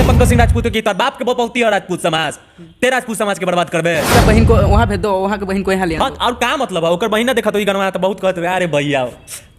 है पंकज सिंह राजपूत की तोर बाप के बहुती है राजपूत समाज, ते राजपूत समाज के बर्बाद करबे। बहन को वहाँ भेज दो, वहाँ के बहन को यहाँ ले आओ। और का मतलब है ओकर बहिन ना देखा तो ई गनवा तो बहुत कहत अरे भैया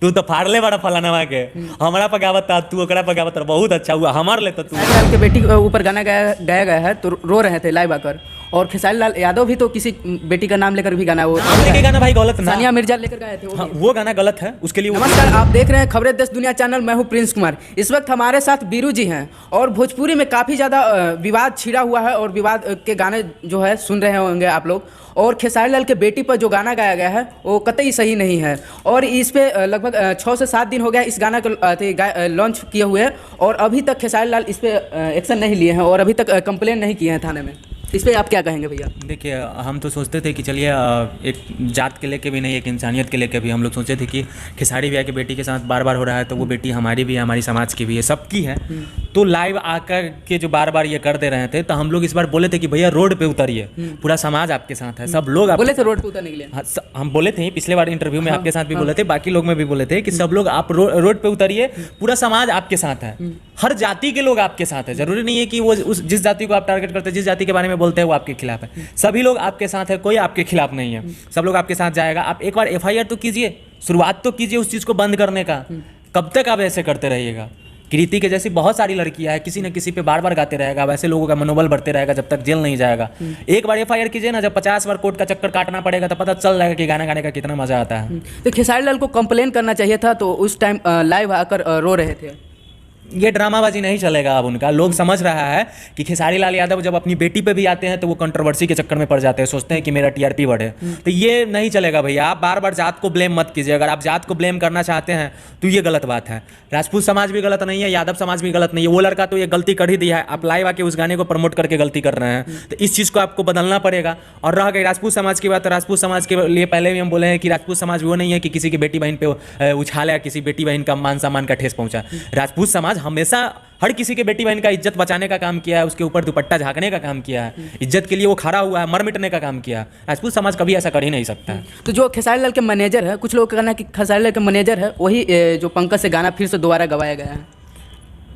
तू तो फाड़ले बड़ा फलानवा के हमरा पे गावत तू ओकरा पे गावत बहुत अच्छा हुआ हमार ले तो तू। खेसारी लाल के बेटी के ऊपर गाना गाया गया है तो रो रहे थे लाइव आकर, और खेसारी लाल यादव भी तो किसी बेटी का नाम लेकर भी गाना वो लेके गाना भाई गलत ना, सानिया मिर्जा लेकर गाए थे वो, वो गाना गलत है उसके लिए। नमस्कार, आप देख रहे हैं खबरें देश दुनिया चैनल, मैं हूं प्रिंस कुमार। इस वक्त हमारे साथ बीरू जी हैं और भोजपुरी में काफ़ी ज़्यादा विवाद छिड़ा हुआ है और विवाद के गाने जो है सुन रहे होंगे आप लोग। और खेसारी लाल के बेटी पर जो गाना गाया गया है वो कतई सही नहीं है और इस पे लगभग 6 से 7 दिन हो गया इस गाना को लॉन्च किए हुए, और अभी तक खेसारी लाल इस पे एक्शन नहीं लिए हैं और अभी तक कंप्लेन नहीं किए हैं थाने में। इस पे आप क्या कहेंगे भैया? देखिए हम तो सोचते थे कि चलिए एक जात के लेके भी नहीं एक इंसानियत के लेके भी हम लोग सोचे थे कि खेसारी भैया की बेटी के साथ बार बार हो रहा है तो वो बेटी हमारी भी है, हमारी समाज की भी है, सबकी है। तो लाइव आकर के जो बार बार ये कर दे रहे थे तो हम लोग इस बार बोले थे कि भैया रोड पे उतरिए, पूरा समाज आपके साथ है, सब लोग बोले थे रोड पे उतरने के लिए। हाँ, हम बोले थे पिछले बार इंटरव्यू में आपके साथ भी बोले थे, बाकी लोग में भी बोले थे कि सब लोग आप रोड पे उतरिए, पूरा समाज आपके साथ है, हर जाति के लोग आपके साथ है। जरूरी नहीं है कि वो उस जिस जाति को आप टारगेट करते हैं, जिस जाति के बारे में बोलते हैं वो आपके खिलाफ है, सभी लोग आपके साथ है, कोई आपके खिलाफ नहीं है, सब लोग आपके साथ जाएगा। आप एक बार एफआईआर तो कीजिए, शुरुआत तो कीजिए उस चीज़ को बंद करने का। कब तक आप ऐसे करते रहिएगा? कृति के जैसी बहुत सारी लड़कियां हैं, किसी न किसी पे बार बार गाते रहेगा, वैसे लोगों का मनोबल बढ़ते रहेगा जब तक जेल नहीं जाएगा। एक बार एफआईआर कीजिए ना, जब 50 बार कोर्ट का चक्कर काटना पड़ेगा तो पता चल जाएगा कि गाना गाने का कितना मजा आता है। तो खेसारी लाल को कंप्लेन करना चाहिए था, तो उस टाइम लाइव आकर रो रहे थे। ये ड्रामाबाजी नहीं चलेगा अब उनका, लोग समझ रहा है कि खेसारी लाल यादव जब अपनी बेटी पे भी आते हैं तो वो कंट्रोवर्सी के चक्कर में पड़ जाते हैं, सोचते हैं कि मेरा टीआरपी बढ़े। तो ये नहीं चलेगा भैया, आप बार बार जात को ब्लेम मत कीजिए। अगर आप जात को ब्लेम करना चाहते हैं तो ये गलत बात है। राजपूत समाज भी गलत नहीं है, यादव समाज भी गलत नहीं है, वो लड़का तो ये गलती कर ही दिया है, आप लाइव आके उस गाने को प्रमोट करके गलती कर रहे हैं, तो इस चीज़ को आपको बदलना पड़ेगा। और रह गई राजपूत समाज की बात, तो राजपूत समाज के लिए पहले भी हम बोले हैं कि राजपूत समाज वो नहीं है कि किसी की बेटी बहन पे उछाला, किसी बेटी बहन का मान सम्मान का ठेस पहुंचा। राजपूत समाज हमेशा हर किसी के बेटी बहन का इज्जत बचाने का काम किया है, उसके ऊपर दुपट्टा झाँकने का काम किया है, इज्जत के लिए वो खड़ा हुआ है, मर मिटने का काम किया है। राजपूत समाज कभी ऐसा कर ही नहीं सकता है। तो जो खेसारी लाल के मैनेजर है, कुछ लोग का कहना है कि खेसारी लाल के मैनेजर है वही जो पंकज से गाना फिर से दोबारा गवाया गया है।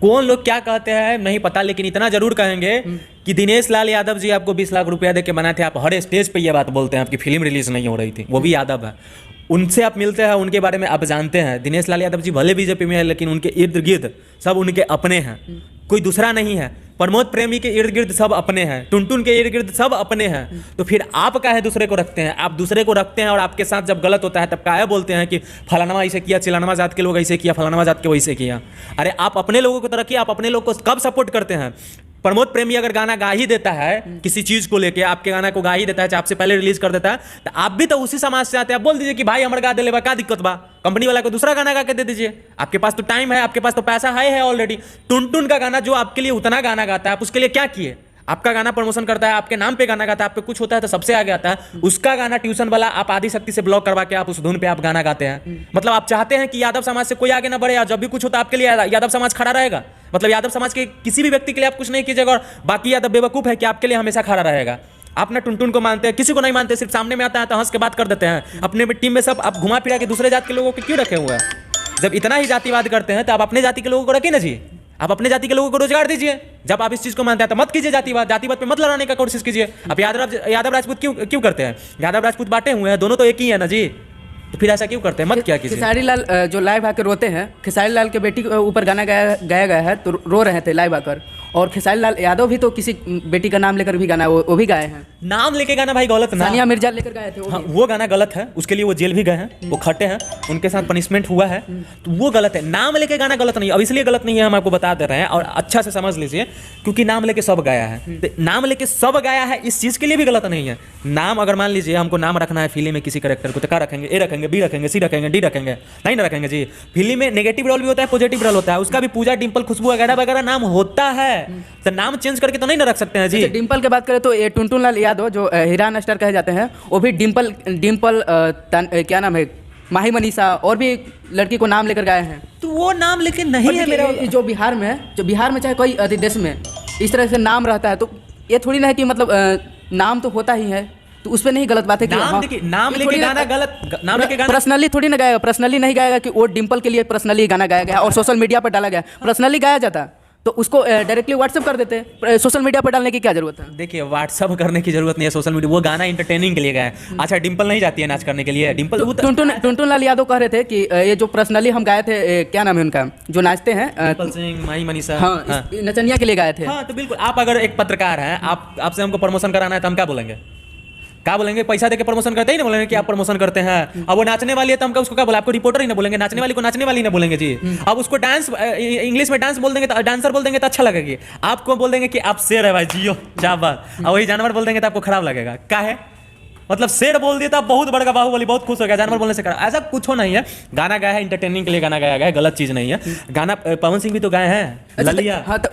कौन लोग क्या कहते हैं नहीं पता, लेकिन इतना जरूर कहेंगे कि दिनेश लाल यादव जी आपको 20 लाख रुपया दे के बनाए थे, आप हर स्टेज पे ये बात बोलते हैं, आपकी फिल्म रिलीज नहीं हो रही थी, वो भी यादव है। उनसे आप मिलते हैं, उनके बारे में आप जानते हैं। दिनेश लाल यादव जी भले बीजेपी में है लेकिन उनके इर्द गिर्द सब उनके अपने हैं, कोई दूसरा नहीं है। प्रमोद प्रेमी के इर्द गिर्द सब अपने हैं, टुनटुन के इर्द गिर्द सब अपने हैं। तो फिर आप काहे दूसरे को रखते हैं? आप दूसरे को रखते हैं और आपके साथ जब गलत होता है तब काहे बोलते हैं कि फलाना ऐसे किया, चिलानवा जात के लोग ऐसे किया, फलाना जात के वैसे किया। अरे आप अपने लोगों को तो रखिए, आप अपने लोग को कब सपोर्ट करते हैं? प्रमोद प्रेमी अगर गाना गा ही देता है किसी चीज को लेके, आपके गाना को गा ही देता है, चाहे आपसे पहले रिलीज कर देता है, तो आप भी तो उसी समाज से आते हैं। आप बोल दीजिए कि भाई हमारे गा दे लेवा, क्या दिक्कत बा, कंपनी वाला को दूसरा गाना गा के दे दीजिए, आपके पास तो टाइम है, आपके पास तो पैसा है ऑलरेडी। टुनटुन का गाना जो आपके लिए उतना गाना गाता है, आप उसके लिए क्या किए? आपका गाना प्रमोशन करता है, आपके नाम पे गाना गाता है, आप पे कुछ होता है तो सबसे आगे आता है। उसका गाना ट्यूशन वाला आप आदि शक्ति से ब्लॉक करवा के आप उस धुन पे आप गाना गाते हैं। मतलब आप चाहते हैं कि यादव समाज से कोई आगे ना बढ़े, और जब भी कुछ होता है आपके लिए यादव समाज खड़ा रहेगा। मतलब यादव समाज के किसी भी व्यक्ति के लिए आप कुछ नहीं कीजिएगा और बाकी यादव बेवकूफ है कि आपके लिए हमेशा खड़ा रहेगा। आप ना टुनटुन को मानते हैं, किसी को नहीं मानते, सिर्फ सामने में आता है तो हंस के बात कर देते हैं। अपने टीम में सब आप घुमा फिरा के दूसरे जाति के लोगों को क्यों रखे हुए हैं? जब इतना ही जातिवाद करते हैं तो आप अपने जाति के लोगों को रखिए ना जी, आप अपने जाति के लोगों को रोजगार दीजिए। जब आप इस चीज को मानते हैं तो मत कीजिए जातिवाद, जातिवाद पे मत लड़ाने का कोशिश कीजिए। आप यादव राजपूत क्यों करते हैं? यादव राजपूत बांटे हुए हैं, दोनों तो एक ही है ना जी, तो फिर ऐसा क्यों करते हैं? मत क्या कीजिए। खेसारी लाल जो लाइव आकर रोते हैं, खेसारी लाल के बेटी के ऊपर गाना गाया गया है तो रो रहे थे लाइव आकर, और खेसारी लाल यादव भी तो किसी बेटी का नाम लेकर भी गाना वो भी गाए हैं। नाम लेके गाना भाई गलत ना, सानिया मिर्जा लेकर गाए थे हाँ, वो गाना गलत है, उसके लिए वो जेल भी गए हैं, वो खट्टे हैं, उनके साथ पनिशमेंट हुआ है, तो वो गलत है। नाम लेके गाना गलत नहीं, अब इसलिए गलत नहीं है हम आपको बता दे रहे हैं, और अच्छा से समझ लीजिए, क्योंकि नाम लेके सब गाया है। तो नाम लेके सब गाया है इस चीज के लिए भी गलत नहीं है। नाम अगर मान लीजिए हमको नाम रखना है फिल्म में किसी कैरेक्टर को, तो क्या रखेंगे? ए रखेंगे, बी रखेंगे, सी रखेंगे, डी रखेंगे? नहीं ना रखेंगे जी। फिल्म में नेगेटिव रोल भी होता है, पॉजिटिव रोल होता है, उसका भी पूजा, डिंपल, खुशबू वगैरह वगैरह नाम होता है, तो नाम चेंज करके तो नहीं ना रख सकते हैं जी। डिंपल की बात करें तो ये टुनटुन लाल यादव जो हीरान स्टार कहे जाते हैं, वो भी डिंपल क्या नाम है, माही मनीषा और भी लड़की को नाम लेकर गाए हैं। तो वो नाम लेके नहीं है मेरा। जो बिहार में चाहे कोई अधिक देश में इस तरह से नाम रहता है, तो ये थोड़ी ना है कि मतलब नाम तो होता ही है, तो उसमें नहीं गलत बात है कि नाम लेके गाना गलत, नाम लेके गाना पर्सनली थोड़ी ना गाएगा, पर्सनली नहीं गाएगा कि वो डिंपल के लिए पर्सनली गाना गाया गया और सोशल मीडिया पर डाला गया, पर्सनली गाया जाता। तो उसको डायरेक्टली व्हाट्सएप कर देते, सोशल मीडिया पर डालने की क्या जरूरत है? देखिए व्हाट्सअप करने की जरूरत नहीं है, सोशल मीडिया, वो गाना इंटरटेनिंग के लिए गया है। अच्छा डिम्पल नहीं जाती है नाच करने के लिए? डिम्पल टुनटुन लाल यादव कह रहे थे कि ये जो पर्सनली हम गाए थे, क्या नाम है उनका जो नाचते हैं, डिम्पल सिंह, माही मनीषा, हाँ, नचनिया के लिए गाए थे। हाँ तो बिल्कुल, आप अगर एक पत्रकार हैं, आपसे हमको प्रमोशन कराना है तो हम क्या बोलेंगे? क्या बोलेंगे? पैसा देके प्रमोशन करते ही ना बोलेंगे कि आप प्रमोशन करते हैं। अब वो नाचने वाली है तो हम उसको क्या बोले? आपको रिपोर्टर ही ना बोलेंगे, नाचने वाली को नाचने वाली ना बोलेंगे जी। अब उसको डांस, इंग्लिश में डांस बोल देंगे तो, डांसर बोल देंगे तो अच्छा लगेगी। आपको बोल देंगे कि आप शेर है भाई, जियो शाबाश, और वही जानवर बोल देंगे तो आपको खराब लगेगा। क्या है मतलब, शेर बोल दिया तो आप बहुत बड़का बाहुबली, बहुत खुश हो गया, जानवर बोलने से खराब, ऐसा कुछ नहीं है। गाना गाया है इंटरटेनिंग के लिए, गाना गाया गया है, गलत चीज नहीं है। गाना पवन सिंह भी तो गाए हैं, ललिया, हाँ तो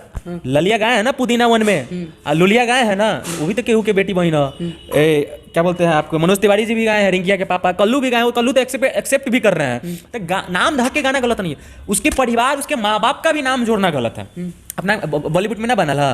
ललिया गाए हैं ना पुदीना वन में, लुलिया गाए हैं ना, वो भी तो केहू के बेटी बहन है। क्या बोलते हैं आपको, मनोज तिवारी जी भी गाए हैं, रिंकिया के पापा, कल्लू भी गाए हैं, वो कल्लू तो एक्सेप्ट भी कर रहे हैं। तो नाम ढक के गाना गलत नहीं है, उसके परिवार, उसके माँ बाप का भी नाम जोड़ना गलत है। अपना बॉलीवुड में ना बनल है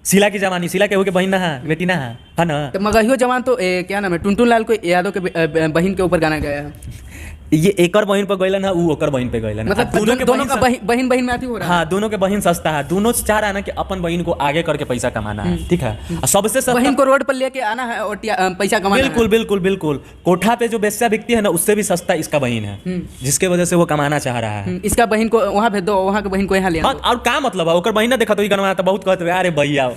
शीला की जवानी, शीला केहू के बहन ना है, बेटी ना है ना। तो मगहियो जवान तो क्या नाम है, टुनटुन लाल को यादव के बहन के ऊपर गाना गाया है। ये एकर बहन पे गइलन है, ऊ ओकर बहन पे गइलन है, मतलब दोनों का बहन बहन में आती हो रहा है। हाँ, दोनों के बहन सस्ता है, दोनों चाह रहा है ना कि अपन बहन को आगे करके पैसा कमाना है, ठीक है। सबसे सस्ता बहन को रोड पर लेके आना है और पैसा कमाना है। बिल्कुल बिल्कुल बिल्कुल, कोठा पे जो बेस्या बिकती है ना, उससे भी सस्ता इसका बहन है, जिसके वजह से वो कमाना चाह रहा है। इसका बहन को वहाँ भेज दो, वहाँ के बहन को यहाँ ले आओ। और क्या मतलब है, ओकर बहन ना देखा तो गाना तो बहुत कहते अरे भैया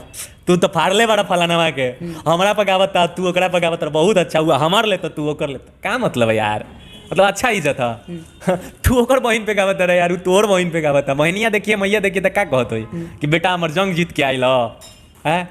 तू तो फाड़ले बड़ा फलाना के, हमारा पकावत था तू ओकरा पकावत, बहुत अच्छा हुआ, हमार ले तो तू ओकर ले, क्या मतलब है यार, मतलब अच्छा इज्जत है। तू ओकर बहन पे गावत रहे यार, तोर बहन पे गावत है, बहनिया देखिए मैया देखिए तो क्या कहत होई कि बेटा हमर जंग जीत के आइल है।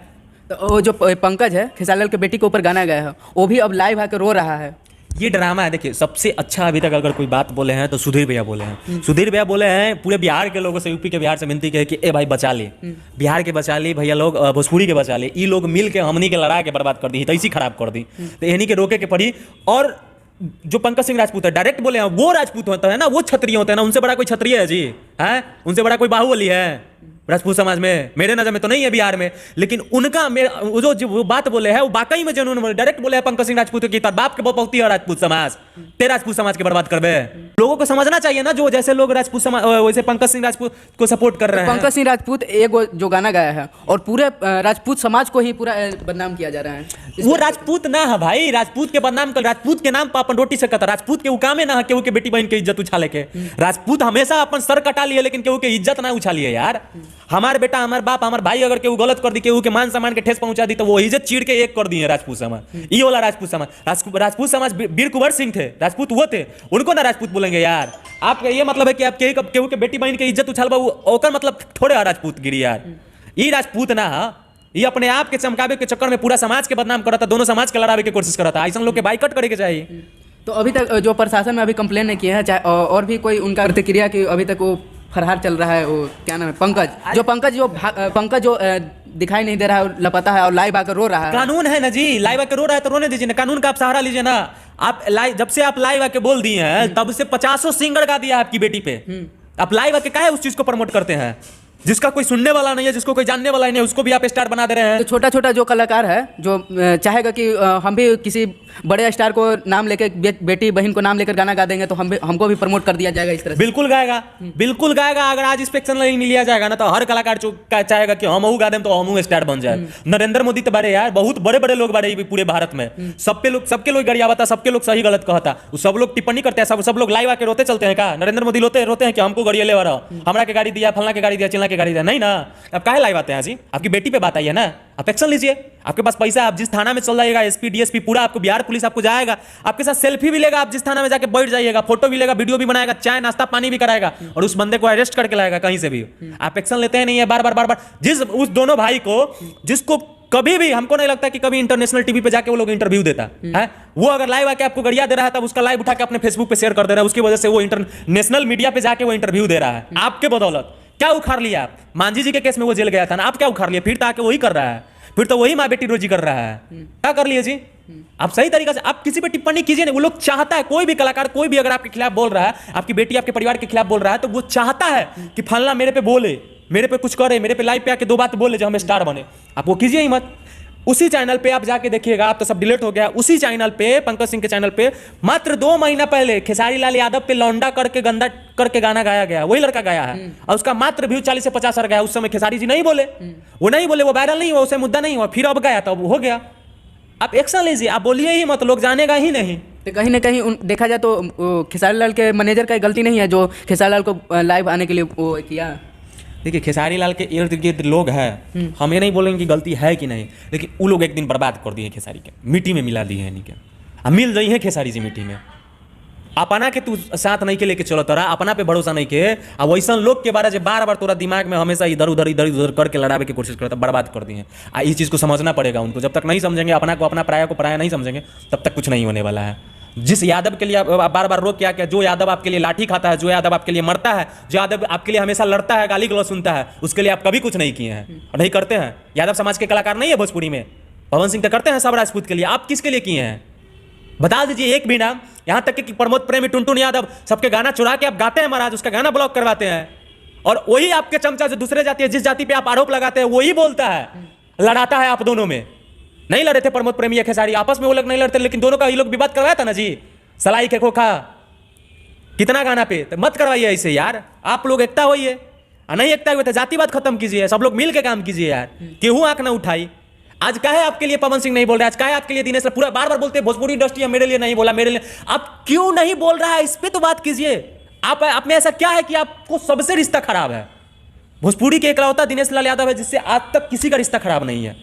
तो वो जो पंकज है, खेसारी लाल के बेटी के ऊपर गाना गाया है, वो भी अब लाइव आके रो रहा है। ये ड्रामा है। देखिए सबसे अच्छा अभी तक अगर कोई बात बोले हैं तो सुधीर भैया बोले हैं। सुधीर भैया बोले हैं पूरे बिहार के लोगों से, यूपी के बिहार से विनती की कि ए भाई बचा ले, बिहार के बचा ली भैया लोग, भोजपुरी के बचा ले, ये लोग मिल के हमनी के लड़ा के बर्बाद कर दी, तो इसी खराब कर दी, तो इन्हीं के रोके के पड़ी। और जो पंकज सिंह राजपूत है डायरेक्ट बोले हैं, वो राजपूत होता है ना, वो क्षत्रिय होते हैं ना, उनसे बड़ा कोई क्षत्रिय है जी? है उनसे बड़ा कोई बाहुबली है राजपूत समाज में? मेरे नजर में तो नहीं है बिहार में, लेकिन उनका वो जो वो बात बोले हैं वो वाकई में जेन्युइन बोले, डायरेक्ट बोले हैं पंकज सिंह राजपूत की तर बाप के बहुती है राजपूत समाज, ते राजपूत समाज के बर्बाद करबे। लोगों को समझना चाहिए ना, जो जैसे लोग राजपूत समाज वैसे पंकज सिंह राजपूत को सपोर्ट कर रहे हैं। पंकज सिंह राजपूत एक जो गाना गाया है और पूरे राजपूत समाज को ही पूरा बदनाम किया जा रहा है। वो राजपूत ना है भाई, राजपूत के बदनाम कर, राजपूत के नाम पर अपन रोटी सकता, राजपूत के उकामे ना है केहू के बेटी बहन के इज्जत उछाले के। राजपूत हमेशा अपन सर कटा लिए लेकिन केहू के इज्जत ना उछालिए यार। हमारे बेटा, हमारे बाप, हमारे भाई अगर केहू गलत कर दी, केहू के मान सम्मान के ठेस पहुंचा दी, तो वो इज्जत चीड़ के एक कर दी है राजपूत समाज। ये वाला राजपूत समाज, राजपूत समाज वीर कुंवर सिंह थे, राजपूत वो थे, उनको ना राजपूत बोलेंगे यार। आपका ये मतलब है कि आप केहू के बेटी बहन के इज्जत उछाल ओकर मतलब थोड़े है राजपूत गिरी यार। ये राजपूत ना है, ये अपने आप के चमकावे के चक्कर में पूरा समाज के बदनाम करता, दोनों समाज के लड़ावे की कोशिश करता। ऐसा लोग के बाइकआउट करे के चाहिए। तो अभी तक जो प्रशासन में अभी कंप्लेन नहीं किया है, चाहे और भी कोई उनका प्रतिक्रिया की अभी तक वो फरार चल रहा है, वो क्या नाम है, पंकज जो दिखाई नहीं दे रहा है, लापता है और लाइव आकर रो रहा है। कानून है ना जी, लाइव आकर रो रहा है तो रोने दीजिए ना, कानून का आप सहारा लीजिए ना। आप लाइव, जब से आप लाइव आके बोल दिए हैं तब से 50 सिंगर गा दिया आपकी बेटी पे। आप लाइव आके काहे उस चीज को प्रमोट करते हैं? जिसका कोई सुनने वाला नहीं है, जिसको कोई जानने वाला नहीं है, उसको भी आप स्टार बना दे रहे हैं। तो छोटा छोटा जो कलाकार है जो चाहेगा कि हम भी किसी बड़े स्टार को नाम लेकर, बेटी बहन को नाम लेकर गाना गा देंगे तो हमको भी प्रमोट कर दिया जाएगा इस तरह से। बिल्कुल गाएगा, बिल्कुल गाएगा। अगर आज इस पे एक्शन नहीं लिया जाएगा ना तो हर कलाकार चाहेगा कि हम गा दें तो हम स्टार बन जाए। नरेंद्र मोदी तो बड़े यार, बहुत बड़े बड़े लोग बड़े पूरे भारत में, सबके लोग गरियावता, सबके लोग सही गलत कहता, सब लोग टिप्पणी करते हैं, सब लोग लाइव आके रोते चलते हैं। का नरेंद्र मोदी रोते हैं कि हमको गाड़ी ले रहा, हमरा के गाड़ी दिया, फलना के गाड़ी दिया, चिल्ला के गाड़ी दिया, नहीं ना। अब काहे लाइव आते हैं जी? आपकी बेटी पे बात आई है ना, आप एक्शन लीजिए। आपके पास पैसा, आप जिस थाना में चल जाइएगा, एसपी डीएसपी पूरा आपको, बिहार पुलिस आपको जाएगा, आपके साथ सेल्फी भी लेगा, आप जिस थाना में जाके बैठ जाइएगा, फोटो भी लेगा, वीडियो भी बनाएगा, चाय नाश्ता पानी भी कराएगा और उस बंदे को अरेस्ट करके लाएगा कहीं से भी। आप एक्शन लेते हैं नहीं है, बार बार उस दोनों भाई को, जिसको कभी भी हमको नहीं लगता कि कभी इंटरनेशनल टीवी पे जाके वो लोग इंटरव्यू देता है, वो अगर लाइव आके आपको गरिया दे रहा है तब उसका लाइव उठा के अपने फेसबुक पे शेयर कर दे रहा है, उसकी वजह से वो इंटरनेशनल मीडिया पे जाके वो इंटरव्यू दे रहा है। आपके बदौलत क्या उखाड़ लिया आप? मांझी जी के केस में वो जेल गया था ना, आप क्या उखाड़ लिया? फिर तो आके वही कर रहा है, फिर तो वही माँ बेटी रोजी कर रहा है। क्या कर लिए जी? आप सही तरीके से आप किसी पे टिप्पणी कीजिए ना। वो लोग चाहता है, कोई भी कलाकार, कोई भी अगर आपके खिलाफ बोल रहा है, आपकी बेटी आपके परिवार के खिलाफ बोल रहा है, तो वो चाहता है कि फलना मेरे पे बोले, मेरे पे कुछ करे, मेरे पे लाइव पे आके दो बात बोले जो हम स्टार बने। आप वो कीजिए ही मत। उसी चैनल पे आप जाके देखिएगा, आप तो सब डिलीट हो गया, उसी चैनल पे पंकज सिंह के चैनल पे मात्र 2 महीना पहले खेसारी लाल यादव पे लौंडा करके गंदा करके गाना गाया गया, वही लड़का गाया है और उसका मात्र व्यू 40 से 50 गया। उस समय खेसारी जी नहीं बोले, वो नहीं बोले, वो वायरल नहीं हुआ, उसे मुद्दा नहीं हुआ, फिर अब गया तो हो गया। आप एक्शन लीजिए, आप बोलिए ही मत, लोग जानेगा ही नहीं। तो कहीं ना कहीं देखा जाए तो खेसारी लाल के मैनेजर का गलती नहीं है जो खेसारी लाल को लाइव आने के लिए वो किया। देखिए खेसारी लाल के इर्द गिर्द लोग हैं, हम ये नहीं बोलेंगे कि गलती है कि नहीं, लेकिन वो लोग एक दिन बर्बाद कर दिए खेसारी के, मिट्टी में मिला दिए हैं इनके। अब मिल रही है खेसारी जी मिट्टी में, अपना के तू साथ नहीं के लेके चलो, तोरा अपना पे भरोसा नहीं के। अब वैसा लोग के बारे में बार बार तोरा दिमाग में हमेशा इधर उधर करके लड़ावे की कोशिश करता, बर्बाद कर दिए। इस चीज़ को समझना पड़ेगा उनको, जब तक नहीं समझेंगे अपना को अपना, पराया को पराया नहीं समझेंगे, तब तक कुछ नहीं होने वाला है। जिस यादव के लिए आप बार बार रोक क्या, जो यादव आपके लिए लाठी खाता है, जो यादव आपके लिए मरता है, जो यादव आपके लिए हमेशा लड़ता है, गाली गलौज सुनता है, उसके लिए आप कभी कुछ नहीं किए हैं और नहीं करते हैं। यादव समाज के कलाकार नहीं है भोजपुरी में, पवन सिंह तो करते हैं सब राजपूत के लिए, आप किसके लिए किए हैं बता दीजिए एक भी नाम। यहां तक कि प्रमोद प्रेमी, टुनटुन यादव, सबके गाना चुरा के आप गाते हैं महाराज, उसका गाना ब्लॉक करवाते हैं और वही आपके चमचा जो दूसरे जाति है, जिस जाति पे आप आरोप लगाते हैं, वही बोलता है, लड़ाता है आप दोनों में। नहीं लड़े थे प्रमोद प्रेमी या खेसारी, आपस में वो लोग नहीं लड़ते, लेकिन दोनों का ये लोग विवाद करवाया था ना जी, सलाई के खोखा कितना गाना पे, तो मत करवाइए ऐसे यार। आप लोग एकता होइए, नहीं एकता हुए तो जातिवाद खत्म कीजिए, सब लोग मिल के काम कीजिए यार, केहू आंख ना उठाई। आज काहे आपके लिए पवन सिंह नहीं बोल रहा है, आज काहे आपके लिए दिनेश पूरा बार बार बोलते हैं भोजपुरी इंडस्ट्री मेरे लिए नहीं बोला, मेरे लिए, आप क्यों नहीं बोल रहा है, इस पे तो बात कीजिए। आप में ऐसा क्या है कि आपको सबसे रिश्ता खराब है? भोजपुरी के इकलौता दिनेश लाल यादव है जिससे आज तक किसी का रिश्ता खराब नहीं है,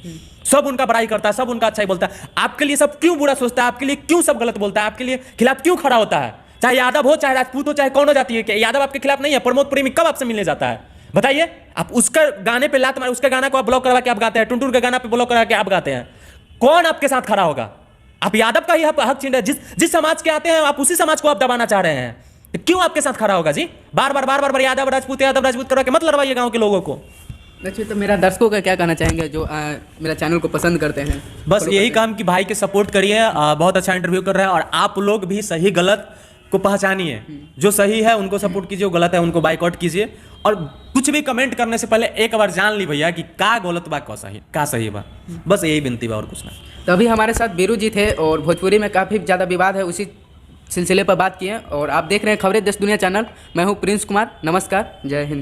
सब उनका बड़ाई करता है, सब उनका अच्छा ही बोलता है। आपके लिए सब क्यों बुरा सोचता है, आपके लिए क्यों सब गलत बोलता है, आपके लिए खिलाफ क्यों खड़ा होता है? चाहे यादव हो, चाहे राजपूत हो, चाहे कौन हो जाती है, यादव आपके खिलाफ नहीं है। प्रमोद प्रेमी कब आपसे मिलने जाता है बताइए? आप उसका गाने पे लात मारे, उसके गाना को आप ब्लॉक करवा के आप गाते हैं, टुनटुन के गाना पे ब्लॉक करवा के आप गाते हैं, कौन आपके साथ खड़ा होगा? आप यादव का ही हक छीन रहे हैं, जिस समाज के आते हैं आप उसी समाज को आप दबाना चाह रहे हैं, तो क्यों आपके साथ खड़ा होगा जी? बार बार यादव राजपूत करवा के मत लड़वाइए गांव के लोगों को। अच्छा, तो मेरा दर्शकों का क्या कहना चाहेंगे जो मेरा चैनल को पसंद करते हैं? बस यही काम कि भाई के सपोर्ट करिए, बहुत अच्छा इंटरव्यू कर रहा है और आप लोग भी सही गलत को पहचानिए, जो सही है उनको सपोर्ट कीजिए, जो गलत है उनको बाइकआउट कीजिए। और कुछ भी कमेंट करने से पहले एक बार जान ली भैया कि का गलत बा का सही बा, बस यही विनती बा और कुछ नहीं। तो अभी हमारे साथ बीरू जी थे और भोजपुरी में काफ़ी ज़्यादा विवाद है, उसी सिलसिले पर बात किए। और आप देख रहे हैं खबरें देश दुनिया चैनल, मैं हूँ प्रिंस कुमार। नमस्कार, जय हिंद।